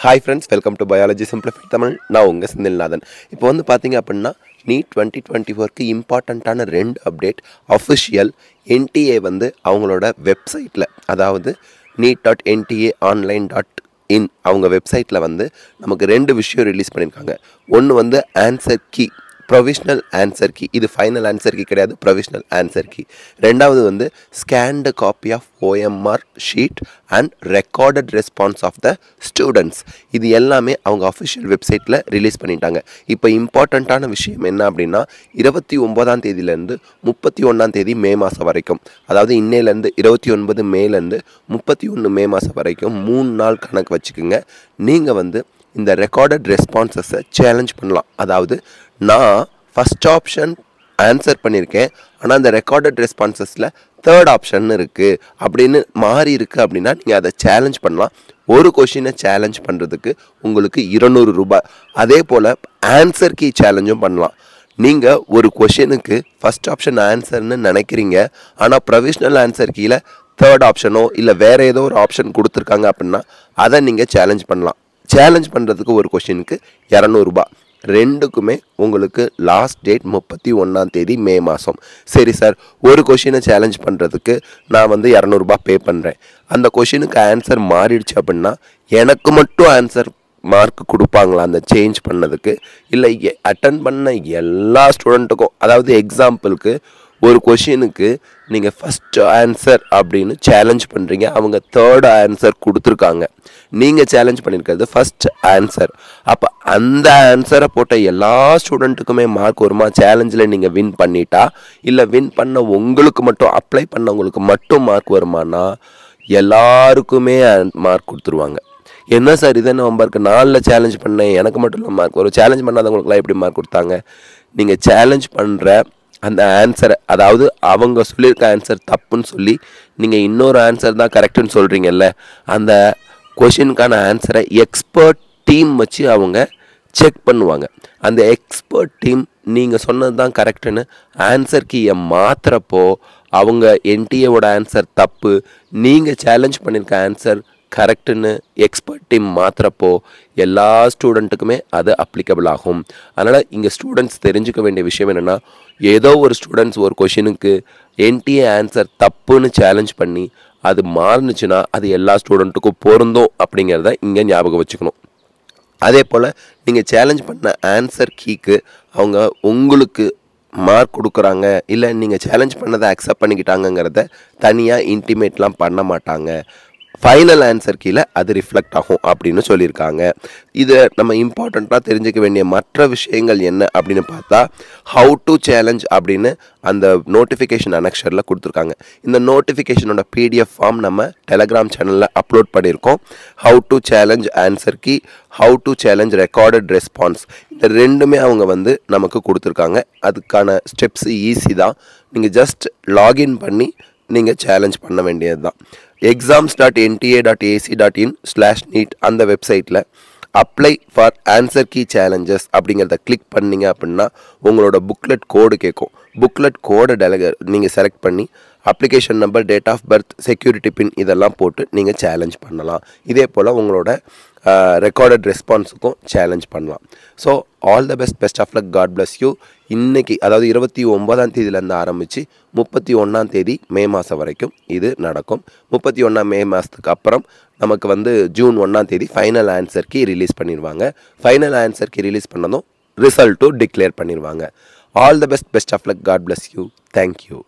Hi friends, welcome to Biology Simplified Tamil. நான் உங்கள் செந்தில்நாதன். இப்போ வந்து பார்த்தீங்க அப்படின்னா நீட் 2024க்கு இம்பார்ட்டண்ட்டான 2 அப்டேட் அஃபிஷியல் என்டிஏ வந்து அவங்களோட வெப்சைட்டில், அதாவது neet.ntaonline.in அவங்க வெப்சைட்டில் வந்து நமக்கு 2 விஷயம் ரிலீஸ் பண்ணியிருக்காங்க. ஒன்று வந்து answer key, provisional answer key. இது ஃபைனல் ஆன்சர் கீ கிடையாது, ப்ரொவிஷ்னல் ஆன்சர் கீ. ரெண்டாவது வந்து scanned copy of OMR sheet and recorded response of the students. இது எல்லாமே அவங்க அஃபிஷியல் வெப்சைட்டில் ரிலீஸ் பண்ணிட்டாங்க. இப்போ இம்பார்ட்டண்ட்டான விஷயம் என்ன அப்படின்னா, 29ஆம் தேதியிலேருந்து 31ஆம் தேதி மே மாதம் வரைக்கும், அதாவது இன்னையிலேருந்து 29 மேலேருந்து 31 மே மாதம் வரைக்கும் 3 நாள் கணக்கு வச்சுக்கோங்க. நீங்கள் வந்து இந்த ரெக்கார்டட் ரெஸ்பான்சஸை சேலஞ்ச் பண்ணலாம். அதாவது நான் ஃபஸ்ட் ஆப்ஷன் ஆன்சர் பண்ணியிருக்கேன், ஆனால் அந்த ரெக்கார்டட் ரெஸ்பான்சஸில் தேர்ட் ஆப்ஷன் இருக்குது அப்படின்னு மாறி இருக்குது அப்படின்னா நீங்கள் அதை சேலஞ்ச் பண்ணலாம். ஒரு கொஷினை சேலஞ்ச் பண்ணுறதுக்கு உங்களுக்கு 200 ரூபாய். அதே போல் ஆன்சர் கீ சேலஞ்சும் பண்ணலாம். நீங்கள் ஒரு கொஷினுக்கு ஃபஸ்ட் ஆப்ஷன் ஆன்சர்னு நினைக்கிறீங்க, ஆனால் ப்ரொவிஷ்னல் ஆன்சர் கீழே தேர்ட் ஆப்ஷனோ இல்லை வேறு ஏதோ ஒரு ஆப்ஷன் கொடுத்துருக்காங்க அப்படின்னா அதை நீங்கள் சேலஞ்ச் பண்ணலாம். சேலஞ்ச் பண்ணுறதுக்கு ஒரு கொஷினுக்கு 200 ரூபாய். ரெண்டுக்குமே உங்களுக்கு லாஸ்ட் டேட் 31ஆம் தேதி மே மாதம். சரி சார், ஒரு கொஷினை சேலஞ்ச் பண்ணுறதுக்கு நான் வந்து 200 ரூபாய் பே பண்ணுறேன், அந்த கொஷினுக்கு ஆன்சர் மாறிடுச்சு அப்படின்னா எனக்கு மட்டும் ஆன்சர் மார்க் கொடுப்பாங்களா அந்த சேஞ்ச் பண்ணதுக்கு, இல்லை அட்டன் பண்ண எல்லா ஸ்டூடெண்ட்டுக்கும்? அதாவது எக்ஸாம்பிளுக்கு ஒரு கொஷினுக்கு நீங்கள் ஃபஸ்ட் ஆன்சர் அப்படின்னு சேலஞ்ச் பண்ணுறீங்க, அவங்க தேர்ட் ஆன்சர் கொடுத்துருக்காங்க, நீங்கள் சேலஞ்ச் பண்ணியிருக்கிறது ஃபஸ்ட் ஆன்சர். அப்போ அந்த ஆன்சரை போட்ட எல்லா ஸ்டூடெண்ட்டுக்குமே மார்க் வருமா? சேலஞ்சில் நீங்கள் வின் பண்ணிட்டா, இல்லை வின் பண்ண உங்களுக்கு மட்டும், அப்ளை பண்ணவங்களுக்கு மட்டும் மார்க் வருமானா? எல்லாருக்குமே மார்க் கொடுத்துருவாங்க. என்ன சார் இது என்ன ஹோம்ஒர்க், 4 சேலஞ்ச் பண்ணேன் எனக்கு மட்டும் இல்லை மார்க் வரும், சேலஞ்ச் பண்ணாதவங்களுக்குலாம் எப்படி மார்க் கொடுத்தாங்க? நீங்கள் சேலஞ்ச் பண்ணுற அந்த ஆன்சரை, அதாவது அவங்க சொல்லியிருக்க ஆன்சர் தப்புன்னு சொல்லி நீங்கள் இன்னொரு ஆன்சர் தான் கரெக்டுன்னு சொல்கிறீங்கல்ல, அந்த கொஷினுக்கான ஆன்சரை எக்ஸ்பர்ட் டீம் வச்சு அவங்க செக் பண்ணுவாங்க. அந்த எக்ஸ்பர்ட் டீம் நீங்கள் சொன்னது தான் கரெக்டுன்னு ஆன்சர் கீயை மாற்றுறப்போ அவங்க என்டிஏவோட ஆன்சர் தப்பு, நீங்கள் சேலஞ்ச் பண்ணியிருக்க ஆன்சர் கரெக்டுன்னு எக்ஸ்பர்ட் டீம் மாற்றுறப்போ எல்லா ஸ்டூடெண்ட்டுக்குமே அது அப்ளிகபிள் ஆகும். அதனால் இங்கே ஸ்டூடெண்ட்ஸ் தெரிஞ்சுக்க வேண்டிய விஷயம் என்னென்னா, ஏதோ ஒரு ஸ்டூடெண்ட்ஸ் ஒரு கொஷினுக்கு என்டிஏ ஆன்சர் தப்புன்னு சேலஞ்ச் பண்ணி அது மாறுனுச்சுன்னா அது எல்லா ஸ்டூடெண்ட்டுக்கும் பொருந்தும் அப்படிங்கிறத இங்கே ஞாபகம் வச்சுக்கணும். அதே போல் நீங்கள் சேலஞ்ச் பண்ண ஆன்சர் கீக்கு அவங்க உங்களுக்கு மார்க் கொடுக்குறாங்க, இல்லை நீங்கள் சேலஞ்ச் பண்ணதை அக்செப்ட் பண்ணிக்கிட்டாங்கங்கிறத தனியாக இன்டிமேட்லாம் பண்ண மாட்டாங்க. ஃபைனல் ஆன்சர் கீழே அது ரிஃப்ளெக்ட் ஆகும் அப்படின்னு சொல்லியிருக்காங்க. இதை நம்ம இம்பார்ட்டண்ட்டாக தெரிஞ்சுக்க வேண்டிய மற்ற விஷயங்கள் என்ன அப்படின்னு பார்த்தா, ஹவு டு சேலஞ்ச் அப்படின்னு அந்த நோட்டிஃபிகேஷன் அனெக்ஷரில் கொடுத்துருக்காங்க. இந்த நோட்டிஃபிகேஷனோட PDF ஃபார்ம் நம்ம டெலகிராம் சேனலில் அப்லோட் பண்ணியிருக்கோம். How to challenge answer key, how to challenge recorded response, இந்த ரெண்டுமே அவங்க வந்து நமக்கு கொடுத்துருக்காங்க. அதுக்கான ஸ்டெப்ஸ் ஈஸி தான். நீங்கள் ஜஸ்ட் லாகின் பண்ணி நீங்கள் சேலஞ்ச் பண்ண வேண்டியது தான். exams.nta.ac.in/neet அந்த வெப்சைட்டில் apply for answer key challenges அப்படிங்கிறத கிளிக் பண்ணிங்க அப்படின்னா உங்களோட புக்லெட் கோடு கேட்கும். புக்லெட் கோடை நீங்கள் செலக்ட் பண்ணி application number, date of birth, security pin இதெல்லாம் போட்டு நீங்கள் சேலஞ்ச் பண்ணலாம். இதே போல் உங்களோட ரெக்கார்டட் ரெஸ்பான்ஸுக்கும் சேலஞ்ச் பண்ணலாம். So all the best of luck, God bless you. இன்றைக்கி அதாவது 29ஆம் தேதியிலேருந்து ஆரம்பித்து 31ஆம் தேதி மே மாதம் வரைக்கும் இது நடக்கும். 31ஆம் மே மாதத்துக்கு அப்புறம் நமக்கு வந்து ஜூன் 1ஆம் தேதி ஃபைனல் ஆன்சர் கீ ரிலீஸ் பண்ணிடுவாங்க. ஃபைனல் ஆன்சர் கீ ரிலீஸ் பண்ணதும் ரிசல்ட்டும் டிக்ளேர் பண்ணிடுவாங்க. All the best of luck, God bless you. Thank you.